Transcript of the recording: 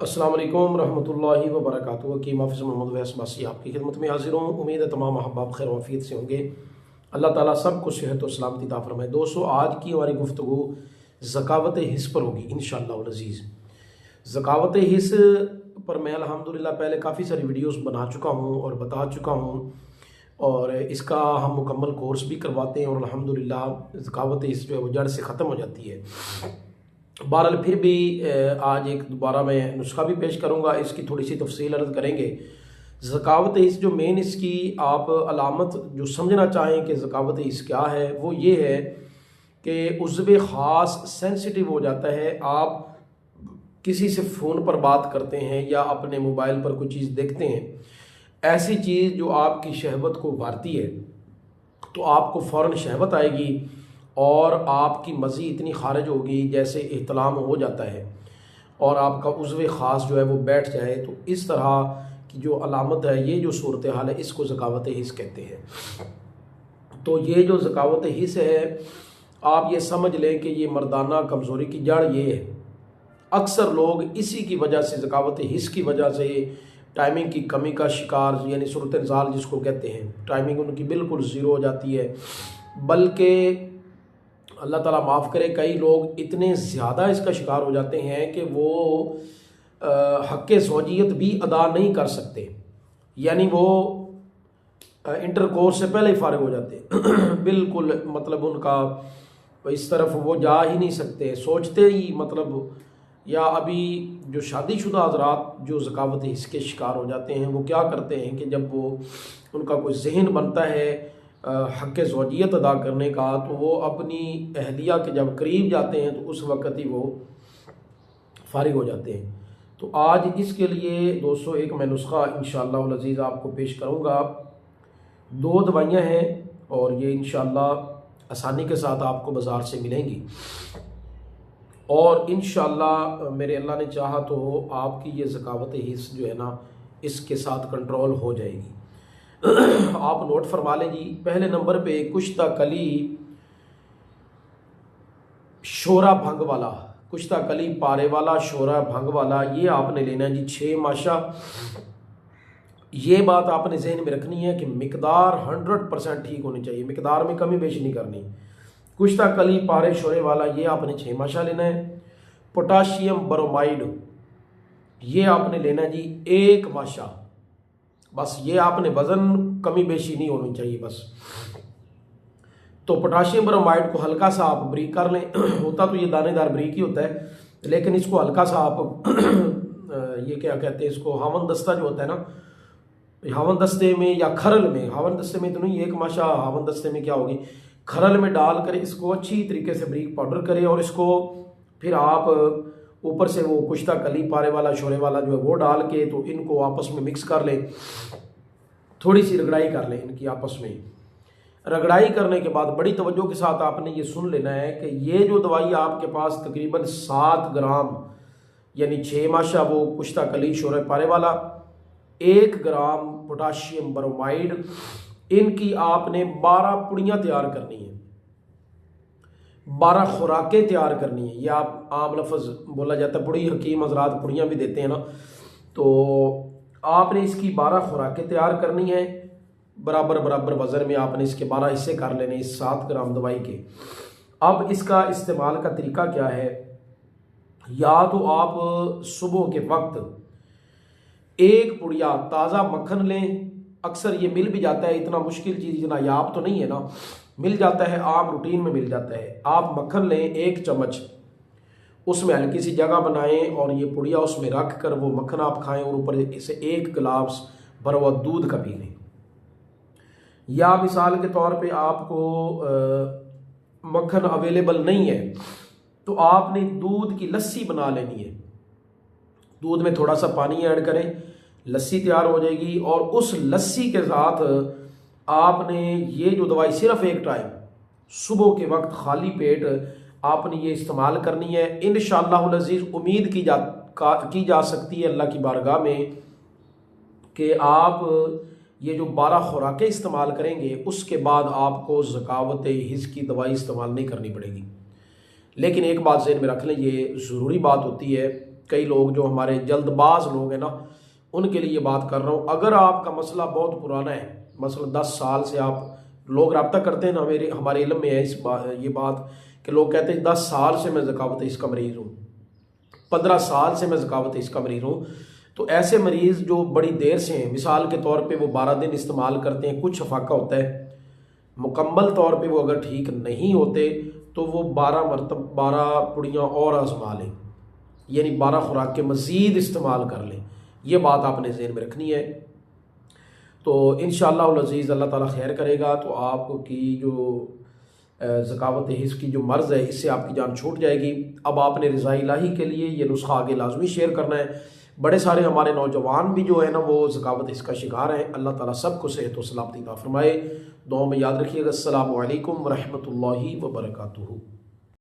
अस्सलाम वालेकुम रहमतुल्लाहि व बरकातुहू की हाफ़िज़ मोहम्मद वैस बासी आपकी खिदमत में हाजिर हूँ। उम्मीद है तमाम अहबाब खैर वाफ़ियत से होंगे। अल्लाह ताला सबको सेहत और सलामती अता फरमाए। दोस्तों, आज की हमारी गुफ्तगू ज़कावत हिस्स पर होगी इंशाअल्लाह अज़ीज़। ज़कावत हिस्स पर मैं अल्हम्दुलिल्लाह पहले काफ़ी सारी वीडियोज़ बना चुका हूँ और बता चुका हूँ, और इसका हम मुकम्मल कोर्स भी करवाते हैं और अल्हम्दुलिल्लाह ज़कावत हिस्स जो है वो जड़ से ख़त्म हो जाती है। बहरहाल फिर भी आज एक दोबारा मैं नुस्खा भी पेश करूँगा, इसकी थोड़ी सी तफसील अर्ज़ करेंगे। ज़कावत हिस्स जो मेन इसकी आप अलामत जो समझना चाहें कि ज़कावत हिस्स क्या है, वो ये है कि उज़्व ख़ास सेंसिटिव हो जाता है। आप किसी से फ़ोन पर बात करते हैं या अपने मोबाइल पर कोई चीज़ देखते हैं, ऐसी चीज़ जो आपकी शहवत को उभारती है, तो आपको फ़ौरन शहवत आएगी और आपकी मज़ी इतनी खारिज होगी जैसे एहतलाम हो जाता है और आपका उज़्व ख़ास जो है वो बैठ जाए। तो इस तरह की जो अलामत है, ये जो सूरत हाल है, इसको ज़कावत हिस्स कहते हैं। तो ये जो ज़कावत हिस्स है, आप ये समझ लें कि ये मर्दाना कमज़ोरी की जड़ ये है। अक्सर लोग इसी की वजह से, ज़कावत हिस्स की वजह से टाइमिंग की कमी का शिकार, यानी सूरत ज़ाल जिसको कहते हैं, टाइमिंग उनकी बिल्कुल ज़ीरो हो जाती है। बल्कि अल्लाह ताला माफ़ करे, कई लोग इतने ज़्यादा इसका शिकार हो जाते हैं कि वो हक़ ज़ौजियत भी अदा नहीं कर सकते, यानी वो इंटर कोर्स से पहले ही फारिग हो जाते बिल्कुल, मतलब उनका इस तरफ वो जा ही नहीं सकते, सोचते ही, मतलब या अभी जो शादीशुदा हज़रात जो ज़कावत हिस्स के शिकार हो जाते हैं, वो क्या करते हैं कि जब वो उनका कोई जहन बनता है हक़ ज़ौजियत अदा करने का, तो वो अपनी अहलिया के जब करीब जाते हैं तो उस वक़्त ही वो फारिग हो जाते हैं। तो आज इसके लिए दोस्तों एक मैं नुस्खा इंशाअल्लाह अज़ीज़ आपको पेश करूँगा। 2 दवाइयाँ हैं और ये इंशाअल्लाह आसानी के साथ आपको बाज़ार से मिलेंगी, और इंशाअल्लाह मेरे अल्लाह ने चाहा तो आपकी ये ज़कावत हिस्स जो है ना, इसके साथ कंट्रोल हो जाएगी। आप नोट फरमा लें जी। पहले नंबर पे कुश्ता कली शोरा भंग वाला, कुश्ता कली पारे वाला शोरा भंग वाला, ये आपने लेना है जी 6 माशा। ये बात आपने जहन में रखनी है कि मिकदार 100% ठीक होनी चाहिए, मिकदार में कमी बेशी नहीं करनी। कुश्ता कली पारे शोरे वाला ये आपने 6 माशा लेना है। पोटाशियम ब्रोमाइड ये आपने लेना है जी 1 माशा। बस ये आपने वज़न कमी बेशी नहीं होनी चाहिए बस। तो पोटाशियम ब्रोमाइड को हल्का सा आप ब्रीक कर लें होता तो ये दानेदार ब्रीक ही होता है, लेकिन इसको हल्का सा आप ये क्या कहते हैं इसको, हावन दस्ता जो होता है ना, हावन दस्ते में या खरल में, हावन दस्ते में तो नहीं, 1 माशा हावन दस्ते में क्या होगी, खरल में डाल कर इसको अच्छी तरीके से ब्रीक पाउडर करें, और इसको फिर आप ऊपर से वो कुश्ता कली पारे वाला शोरे वाला जो है वो डाल के, तो इनको आपस में मिक्स कर लें, थोड़ी सी रगड़ाई कर लें इनकी आपस में। रगड़ाई करने के बाद बड़ी तवज्जो के साथ आपने ये सुन लेना है कि ये जो दवाई आपके पास तकरीबन 7 ग्राम, यानी 6 माशा वो कुश्ता कली शोरे पारे वाला, 1 ग्राम पोटाशियम ब्रोमाइड, इनकी आपने 12 पुड़ियाँ तैयार करनी है, 12 खुराकें तैयार करनी है। यह आप आम लफ्ज़ बोला जाता है, पुड़ी हकीम हजरात पुड़ियाँ भी देते हैं ना, तो आपने इसकी 12 खुराकें तैयार करनी है। बराबर बराबर वज़न में आपने इसके 12 हिस्से कर लेने इस 7 ग्राम दवाई के। अब इसका इस्तेमाल का तरीका क्या है, या तो आप सुबह के वक्त 1 पुड़िया ताज़ा मक्खन लें, अक्सर ये मिल भी जाता है, इतना मुश्किल चीज़ नायाब तो नहीं है ना, मिल जाता है, आम रूटीन में मिल जाता है। आप मक्खन लें 1 चम्मच, उसमें हल्की सी जगह बनाएं और ये पुड़िया उसमें रख कर वो मक्खन आप खाएं, और ऊपर इसे 1 गिलास भरा हुआ दूध का पी लें। या मिसाल के तौर पे आपको मक्खन अवेलेबल नहीं है तो आपने दूध की लस्सी बना लेनी है, दूध में थोड़ा सा पानी ऐड करें, लस्सी तैयार हो जाएगी, और उस लस्सी के साथ आपने ये जो दवाई सिर्फ 1 टाइम सुबह के वक्त खाली पेट आपने ये इस्तेमाल करनी है। इंशाअल्लाह अज़ीज़ उम्मीद की जा सकती है अल्लाह की बारगाह में कि आप ये जो 12 खुराकें इस्तेमाल करेंगे, उसके बाद आपको ज़कावत हिस्स की दवाई इस्तेमाल नहीं करनी पड़ेगी। लेकिन एक बात ज़हन में रख लें, ये ज़रूरी बात होती है कई लोग जो हमारे जल्दबाज लोग हैं ना, उनके लिए ये बात कर रहा हूँ। अगर आपका मसला बहुत पुराना है, मसला 10 साल से आप लोग रब्ता करते हैं ना, हमारे इल्म में है ये बात कि लोग कहते हैं 10 साल से मैं ज़कावत इसका मरीज़ हूँ, 15 साल से मैं ज़कावत इसका मरीज़ हूँ। तो ऐसे मरीज़ जो बड़ी देर से हैं, मिसाल के तौर पे वो 12 दिन इस्तेमाल करते हैं, कुछ शफाका होता है, मुकम्मल तौर पे वो अगर ठीक नहीं होते तो वो 12 पुड़ियाँ और आजमा लें, यानी 12 खुराक के मज़ीद इस्तेमाल कर लें। ये बात आपने ज़हन में रखनी है। तो इंशाअल्लाह अज़ीज़ अल्लाह ताला खैर करेगा तो आपकी जो ज़कावत हिस्स की जो मर्ज़ है, इससे आपकी जान छूट जाएगी। अब आपने रज़ा इलाही के लिए ये नुस्खा आगे लाजमी शेयर करना है। बड़े सारे हमारे नौजवान भी जो है ना वो ज़कावत हिस्स का शिकार हैं। अल्लाह ताला सबको सेहत व सलामती अता फरमाए। दुआ में याद रखिएगा। अस्सलामु अलैकुम व रहमतुल्लाहि व बरकातुहू।